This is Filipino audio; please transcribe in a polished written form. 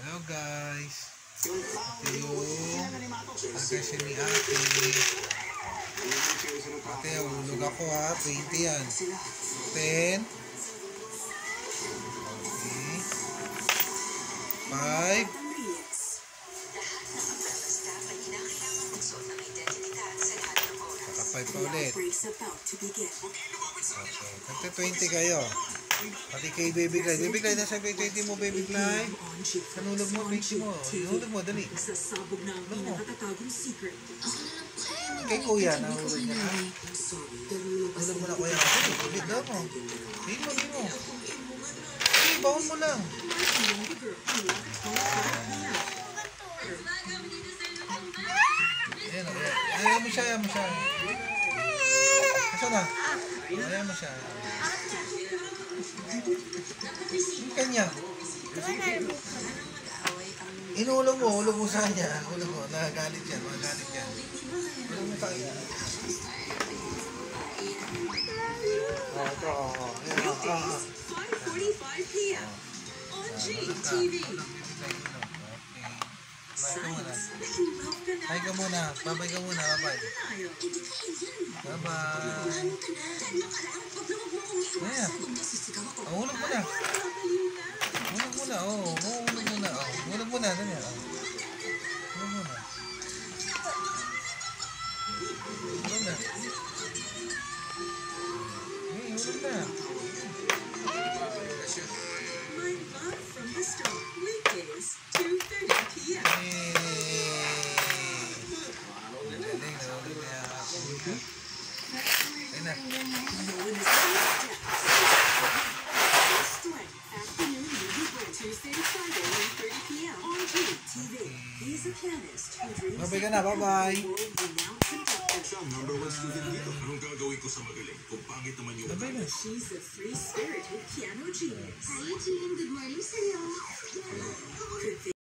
Hello guys. Ito yung agasya ni ate. Ate, hulog ako ha. 20 yan. 10. Okay. 5. Saka 5 pa ulit. Okay. Tagta-20 kayo. Pati kay Baby Clyde. Baby Clyde, nasa 20 mo, Baby Clyde. Kanulog mo, 20 mo. Hulog mo, dali. Hulog mo. Kay Kuya, nahulog niya na. Hulog mo na, Kuya. Ulit daw mo. Di mo. Hey, bawon mo lang. Ayan o. Ayan mo siya. Asa na? Ayan mo siya. Yung kanya. Inulog mo sa kanya. Hulog mo. Nagagalit yan. Hulog mo sa kanya. Ito. 5:45 p.m. on GTV. Babay ka muna. Babay. Ayan. Hulog mo na. Hulog mo na. Hulog mo na. My love from the start. Weekdays, 2:30 p.m. Tuesday to Friday, 1:30 p.m. on GTV. He's a pianist who dreams Babay ka na. Bye-bye. world-renowned conductor. Siya ang number 1 student dito. Anong gagawin ko sa magaling? Kung pangit naman yung Babay na. She's a free-spirited piano genius. Hi, Jean. Good morning sa'yo. Could